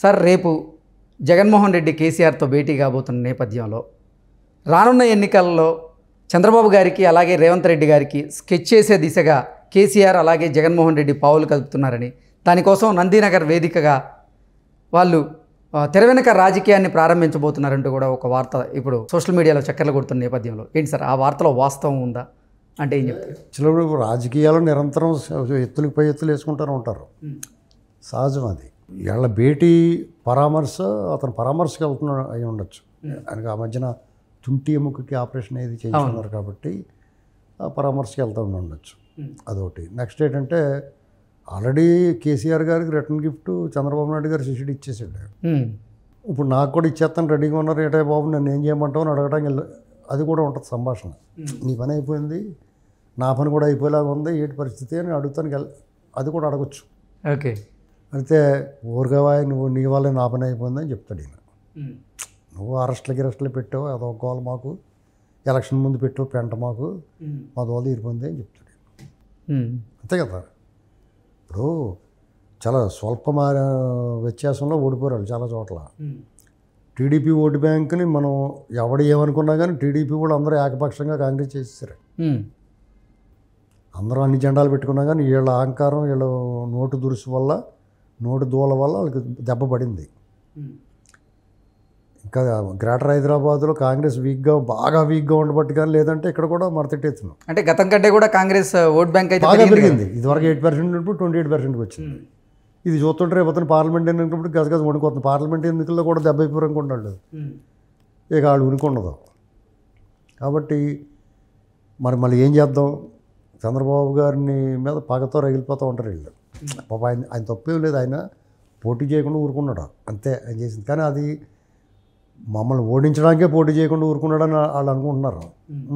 Sir రేపు జగన్మోహన్ రెడ్డి కేసీఆర్తో భేటీ కాబోతున్న నేపథ్యంలో రానున్న ఎన్నికల్లో చంద్రబాబు గారికి అలాగే రేవంత్ రెడ్డి గారికి స్కెచ్ చేసే దిశగా కేసీఆర్ అలాగే జగన్మోహన్ రెడ్డి పావులు కలుపుతున్నారని, దానికోసం నందీనగర్ వేదికగా వాళ్ళు తెర వెనుక రాజకీయాన్ని ప్రారంభించబోతున్నారంటూ కూడా ఒక వార్త ఇప్పుడు సోషల్ మీడియాలో చక్కర్లు కొడుతున్న నేపథ్యంలో ఏంటి సార్ ఆ వార్తలో వాస్తవం ఉందా అంటే ఏం చెప్తారు? చిలవడు రాజకీయాలు నిరంతరం ఎత్తులకు పై ఎత్తులు వేసుకుంటూనే ఉంటారు, సహజం అది. వీళ్ళ భేటీ పరామర్శ అతను పరామర్శకి వెళ్తున్నా అయి ఉండొచ్చు. ఆయనకు ఆ మధ్యన తుంటి ఎముకకి ఆపరేషన్ ఏది చేయించుకున్నారు కాబట్టి ఆ పరామర్శకి వెళ్తూ ఉండొచ్చు. అదొకటి. నెక్స్ట్ ఏంటంటే ఆల్రెడీ కేసీఆర్ గారికి రిటర్న్ గిఫ్ట్ చంద్రబాబు నాయుడు గారు శిష్యుడు ఇచ్చేసాడు. ఇప్పుడు నాకు కూడా ఇచ్చేస్తాను రెడీగా ఉన్నారు, ఏటే బాబు నన్ను ఏం చేయమంటావు అని అడగడానికి అది కూడా ఉంటుంది సంభాషణ. నీ పని అయిపోయింది, నా పని కూడా అయిపోయేలాగా ఉంది, ఏంటి పరిస్థితి అని అడుగుతానికి అది కూడా అడగచ్చు. ఓకే. అయితే ఊరుగావా నువ్వు నీ వల్లే నా పని అయిపోయింది అని చెప్తాడు ఈయన. నువ్వు అరెస్టులు పెట్టావు, అదో గోల మాకు, ఎలక్షన్ ముందు పెట్టావు పెంట మాకు, మా దోల తీరిపోయింది అని చెప్తాడు. అంతే కదా. ఇప్పుడు చాలా స్వల్ప వ్యత్యాసంలో ఓడిపోయారు చాలా చోట్ల. టీడీపీ ఓటు బ్యాంకుని మనం ఎవడు ఏమనుకున్నా కానీ టీడీపీ కూడా అందరూ ఏకపక్షంగా కాంగ్రెస్ చేసేసారు. అందరూ అన్ని జెండాలు పెట్టుకున్నా కానీ వీళ్ళ అహంకారం, వీళ్ళ నోటు దురుసు వల్ల, నోటు దూల వల్ల వాళ్ళకి దెబ్బ పడింది. ఇంకా గ్రేటర్ హైదరాబాద్లో కాంగ్రెస్ బాగా వీక్గా ఉండబట్టి కానీ, లేదంటే ఇక్కడ కూడా మరతెట్టేస్తున్నాం. అంటే గతం కంటే కూడా కాంగ్రెస్ ఓట్ బ్యాంక్ అయితే బాగా పెరిగింది. ఇదివరకు 8% ఉన్నప్పుడు 28%కి వచ్చింది. ఇది చూస్తుంటే రేపు అతను పార్లమెంట్ ఎన్నికప్పుడు గజగజ వణుకుతుంది. పార్లమెంట్ ఎన్నికల్లో కూడా 70% అనుకుంటాడు. ఇక వాళ్ళు ఉనికొండదు. కాబట్టి మరి మళ్ళీ ఏం చేద్దాం? చంద్రబాబు గారిని మీద పగతో రగిలిపోతూ ఉంటారు వీళ్ళు. పాప ఆయన తప్పేం లేదు, ఆయన పోటీ చేయకుండా ఊరుకున్నాడు అంతే ఆయన చేసింది. కానీ అది మమ్మల్ని ఓడించడానికే పోటీ చేయకుండా ఊరుకున్నాడని వాళ్ళు అనుకుంటున్నారు.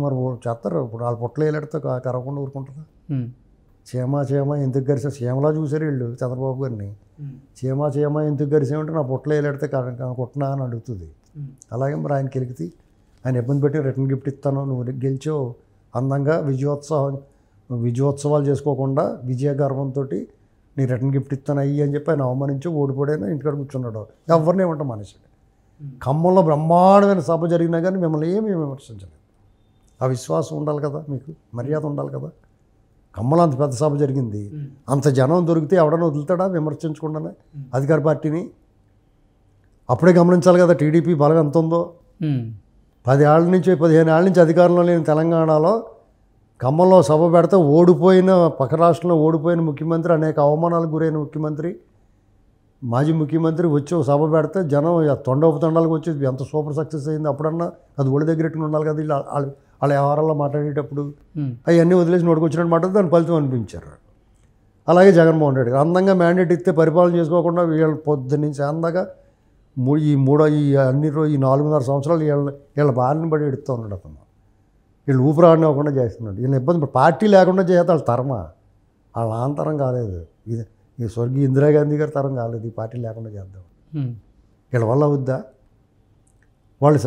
మరి చేస్తారు. ఇప్పుడు వాళ్ళు పొట్టలు వేలాడితే కరవకుండా ఊరుకుంటారు. చీమ ఎందుకు గరిసా చీమలా చూసారు వీళ్ళు చంద్రబాబు గారిని. చీమ ఎందుకు గరిసామంటే నా పొట్టలు వేలాడితే కొట్టనా అని అడుగుతుంది. అలాగే మరి ఆయనకి ఎలిగితే ఆయన ఇబ్బంది పెట్టి రిటర్న్ గిఫ్ట్ ఇస్తాను, నువ్వు గెలిచో అందంగా విజయోత్సవాలు చేసుకోకుండా విజయ గర్వంతో నీ రిటర్న్ గిఫ్ట్ ఇస్తాను అయ్యి అని చెప్పి ఆయన అవమానించి ఓడిపోయాను ఇంటికాడ కూర్చున్నాడు. ఎవరిని ఏమంటాం మనిషి. ఖమ్మంలో బ్రహ్మాండమైన సభ జరిగినా కానీ మిమ్మల్ని ఏమీ విమర్శించలేదు. ఆ విశ్వాసం ఉండాలి కదా, మీకు మర్యాద ఉండాలి కదా. ఖమ్మంలో అంత పెద్ద సభ జరిగింది, అంత జనం దొరికితే ఎవడన్నా వదులుతాడా విమర్శించకుండానే అధికార పార్టీని? అప్పుడే గమనించాలి కదా టీడీపీ బలం ఎంత ఉందో. 15 ఏళ్ళ నుంచి అధికారంలో లేని తెలంగాణలో ఖమ్మంలో సభ పెడితే ఓడిపోయిన పక్క రాష్ట్రంలో ఓడిపోయిన ముఖ్యమంత్రి, అనేక అవమానాలకు గురైన ముఖ్యమంత్రి, మాజీ ముఖ్యమంత్రి వచ్చి సభ పెడితే జనం తొండోపతండాలకు వచ్చి ఎంత సూపర్ సక్సెస్ అయింది. అప్పుడన్నా అది ఒడి దగ్గరట్టుకుని ఉండాలి కదా. వాళ్ళ వ్యవహారాల్లో మాట్లాడేటప్పుడు అవన్నీ వదిలేసి నోటుకొచ్చినట్టు మాట్లాడితే దాని ఫలితం అనిపించారు. అలాగే జగన్మోహన్ రెడ్డి అందంగా మ్యాండేట్ ఇస్తే పరిపాలన చేసుకోకుండా వీళ్ళ పొద్దున్న నుంచి అందాక ఈ 4.5 సంవత్సరాలు వీళ్ళ బారిన పడి ఎడుతూ ఉన్నాడు అతను. వీళ్ళు ఊపిరాడినవ్వకుండా చేస్తున్నాడు. వీళ్ళని ఇబ్బంది పార్టీ లేకుండా చేస్తే వాళ్ళ తరమా, వాళ్ళ ఆంతరం కాలేదు. ఈ స్వర్గీయ ఇందిరాగాంధీ గారి తరం కాలేదు. ఈ పార్టీ లేకుండా చేద్దాం. వీళ్ళ వల్ల అవుద్దా? వాళ్ళు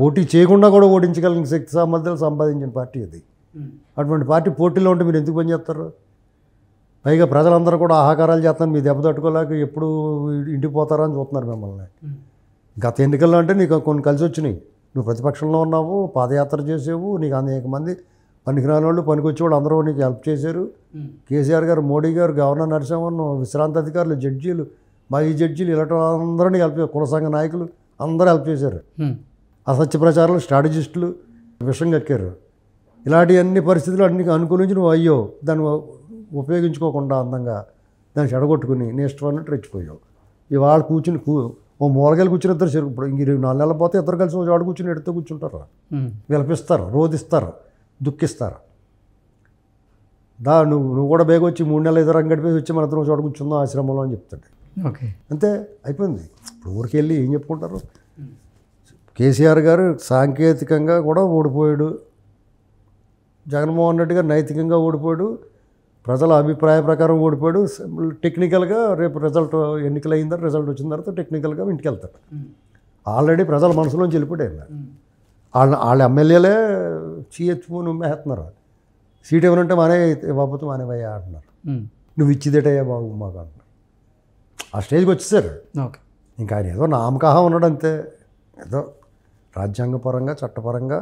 పోటీ చేయకుండా కూడా ఓడించగలిగిన శక్తి సామర్థ్యాలు సంపాదించిన పార్టీ అది. అటువంటి పార్టీ పోటీలో ఉంటే మీరు ఎందుకు పని చేస్తారు? పైగా ప్రజలందరూ కూడా ఆహాకారాలు చేస్తున్నారు, మీ దెబ్బ తట్టుకోలేక ఎప్పుడు ఇంటికి పోతారని చూస్తున్నారు మిమ్మల్ని. గత ఎన్నికల్లో అంటే నీకు కొన్ని కలిసి వచ్చినాయి. నువ్వు ప్రతిపక్షంలో ఉన్నావు, పాదయాత్ర చేసేవు, నీకు అనేక మంది పనికిరాని వాళ్ళు పనికొచ్చేవాళ్ళు అందరూ నీకు హెల్ప్ చేశారు. కేసీఆర్ గారు, మోడీ గారు, గవర్నర్ నరసింహన్, విశ్రాంతి అధికారులు, జడ్జీలు, మాజీ జడ్జీలు ఇలాంటి అందరూ నీకు హెల్ప్ చేశారు. కుల సంఘ నాయకులు అందరూ హెల్ప్ చేశారు. అసత్య ప్రచారాలు, స్ట్రాటజిస్టులు విషం కక్కారు. ఇలాంటి అన్ని పరిస్థితులు అన్ని అనుకూలించి నువ్వు అయ్యో దాన్ని ఉపయోగించుకోకుండా అందంగా దాన్ని చెడగొట్టుకుని నేష్టమన్నట్టు రెచ్చిపోయావు. ఇవాళ కూర్చుని ఓ మూలగాలు కూర్చుని ఇద్దరు చెరుకు. ఇప్పుడు ఇంక 4 నెలలు పోతే ఇద్దరు కలిసి వాడు కూర్చుని ఎడుతూ కూర్చుంటారు, విలపిస్తారు, రోధిస్తారు, దుఃఖిస్తారు. నువ్వు కూడా బేగ వచ్చి 3 నెలలు ఎదురు గడిపేసి వచ్చి మన ఇద్దరు చోట కూర్చుందాం ఆశ్రమంలో అని చెప్తాడు. ఓకే, అంతే అయిపోయింది. ఇప్పుడు ఊరికి వెళ్ళి ఏం చెప్పుకుంటారు? కేసీఆర్ గారు సాంకేతికంగా కూడా ఓడిపోయాడు, జగన్మోహన్ రెడ్డి గారు నైతికంగా ఓడిపోయాడు, ప్రజల అభిప్రాయ ప్రకారం ఓడిపోయాడు. టెక్నికల్గా రేపు రిజల్ట్ ఎన్నికలు అయిన తర్వాత రిజల్ట్ వచ్చిన తర్వాత టెక్నికల్గా ఇంటికి వెళ్తాడు. ఆల్రెడీ ప్రజల మనసులోంచి వెళ్ళిపోయాడు. వాళ్ళ ఎమ్మెల్యేలే చీఎచ్చుకుని ఉమ్మేస్తున్నారు. సీట్ ఏమనంటే మానే బాబుతో మానేవయ్యా అంటున్నారు. నువ్వు ఇచ్చిదేటయ్యా బాబు మాకు అంటున్నారు. ఆ స్టేజ్కి వచ్చేసారు. ఓకే, ఇంకా ఆయన ఏదో నామకాహం ఉన్నాడు అంతే. ఏదో రాజ్యాంగపరంగా చట్టపరంగా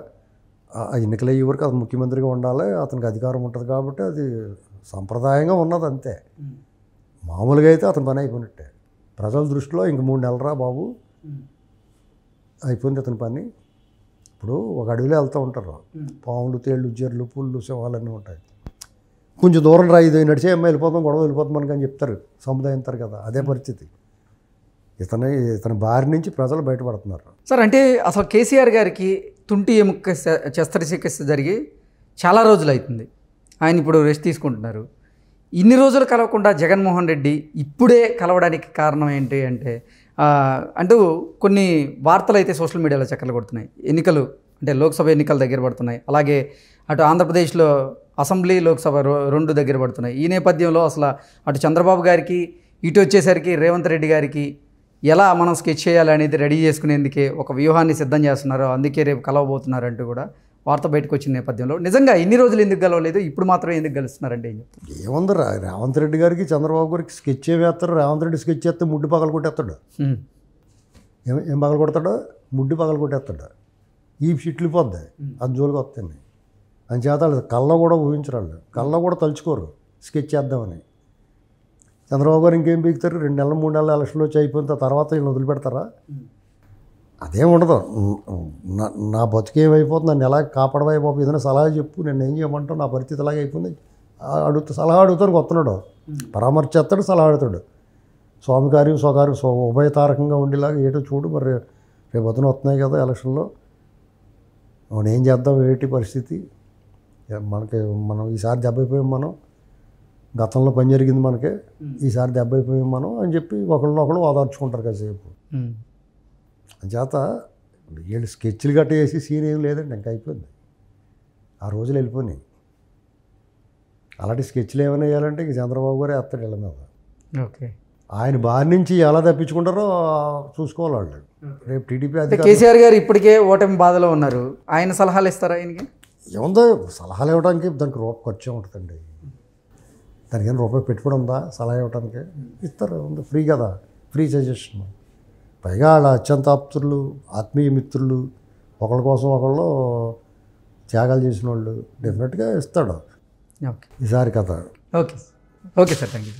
ఆ ఎన్నికలు అయ్యే వరకు అతను ముఖ్యమంత్రిగా ఉండాలి, అతనికి అధికారం ఉంటుంది కాబట్టి అది సంప్రదాయంగా ఉన్నది అంతే. మామూలుగా అయితే అతని పని అయిపోయినట్టే. ప్రజల దృష్టిలో ఇంక 3 నెలరా బాబు అయిపోయింది అతని పని. ఇప్పుడు ఒక అడవిలో వెళ్తూ ఉంటారు, పాములు, తేళ్ళు, జర్లు, పుళ్ళు, సింహాలన్నీ ఉంటాయి. కొంచెం దూరం రా, ఇది నడిచే అమ్మాయి వెళ్ళిపోతాం, గొడవ వెళ్ళిపోతాం మనకి అని చెప్తారు, సముదాయంతారు కదా. అదే పరిస్థితి. ఇతని బారి నుంచి ప్రజలు బయటపడుతున్నారు. సార్, అంటే అసలు కేసీఆర్ గారికి తుంటి ఎముక శస్త్రచికిత్స జరిగి చాలా రోజులు అవుతుంది. ఆయన ఇప్పుడు రెస్ట్ తీసుకుంటున్నారు. ఇన్ని రోజులు కలవకుండా జగన్మోహన్ రెడ్డి ఇప్పుడే కలవడానికి కారణం ఏంటి అంటే అంటూ కొన్ని వార్తలు అయితే సోషల్ మీడియాలో చక్కర్లు కొడుతున్నాయి. ఎన్నికలు అంటే లోక్సభ ఎన్నికలు దగ్గర పడుతున్నాయి, అలాగే అటు ఆంధ్రప్రదేశ్లో అసెంబ్లీ లోక్సభ 2 దగ్గర పడుతున్నాయి. ఈ నేపథ్యంలో అసలు అటు చంద్రబాబు గారికి ఇటు వచ్చేసరికి రేవంత్ రెడ్డి గారికి ఎలా మనం స్కెచ్ చేయాలనేది రెడీ చేసుకునేందుకే ఒక వ్యూహాన్ని సిద్ధం చేస్తున్నారు, అందుకే రేపు కలవబోతున్నారు అంటూ కూడా వార్త బయటకు వచ్చిన నేపథ్యంలో నిజంగా ఇన్ని రోజులు ఎందుకు గెలవలేదు, ఇప్పుడు మాత్రమే ఎందుకు గెలుస్తున్నారంటే ఏం చెప్తారు? ఏముంది, రేవంత్ రెడ్డి గారికి చంద్రబాబు గారికి స్కెచ్ వేస్తారు. రేవంత్ రెడ్డి స్కెచ్ చేస్తే ముడ్డు పగలు కొట్టేస్తాడు. ఏం పగలు కొడతాడో, ముడ్డు పగలు కొట్టేస్తాడు. ఈ షిట్లు పోద్ది, అది జోలికి వస్తాయి. అని చేత వాళ్ళు కళ్ళ కూడా ఊహించరు, వాళ్ళు కళ్ళ కూడా తలుచుకోరు స్కెచ్ చేద్దామని. చంద్రబాబు గారు ఇంకేం పీకుతారు, 2 నెలలు 3 నెలలు ఎలక్షన్లో వచ్చి అయిపోయిన తర్వాత వీళ్ళు వదిలిపెడతారా? అదేం ఉండదు. నా బతుకేమైపోతుంది, నన్ను ఎలా కాపాడమైపోతుంది, ఏదైనా సలహా చెప్పు, నేను ఏం చేయమంటావు, నా పరిస్థితి అలాగే అయిపోయింది సలహా అడుగుతాను. వస్తున్నాడు, పరామర్శిస్తాడు, సలహా అడుగుతాడు. స్వామి కార్యం స్వకార్యం ఉభయతారకంగా ఉండేలాగా ఏటో చూడు. మరి రేపు వద్దున వస్తున్నాయి కదా ఎలక్షన్లో, మనం ఏం చేద్దాం, ఏంటి పరిస్థితి, మనం ఈసారి దెబ్బైపోయాం, మనం గతంలో పని జరిగింది మనకే, ఈసారి దెబ్బైపోయాం మనం అని చెప్పి ఒకళ్ళు ఓదార్చుకుంటారు కాసేపు. చేత వీళ్ళు స్కెచ్లు గట్ట వేసి సీన్ ఏం లేదండి, ఇంకా అయిపోయింది. ఆ రోజులు వెళ్ళిపోయినాయి. అలాంటి స్కెచ్లు ఏమైనా వేయాలంటే ఇంక చంద్రబాబు గారే వేస్తాడు వీళ్ళ మీద. ఓకే, ఆయన బారి నుంచి ఎలా తప్పించుకుంటారో చూసుకోవాలి వాళ్ళు. రేపు టీడీపీ కేసీఆర్ గారు ఇప్పటికే ఓటమి బాధలో ఉన్నారు, ఆయన సలహాలు ఇస్తారా ఆయనకి? ఏముందో సలహాలు ఇవ్వడానికి దానికి ఖర్చు ఉంటుందండి. దానికి ఏమైనా రూపాయి పెట్టుబడి ఉందా సలహా ఇవ్వడానికి? ఇస్తారు, ఉంది, ఫ్రీ కదా, ఫ్రీ సజెషన్. పైగా వాళ్ళ అత్యంత ఆప్తులు, ఆత్మీయ మిత్రులు, ఒకళ్ళ కోసం ఒకళ్ళు త్యాగాలు చేసిన వాళ్ళు డెఫినెట్గా ఇస్తాడు ఓకే ఈసారి కథ. Okay okay sir, thank you.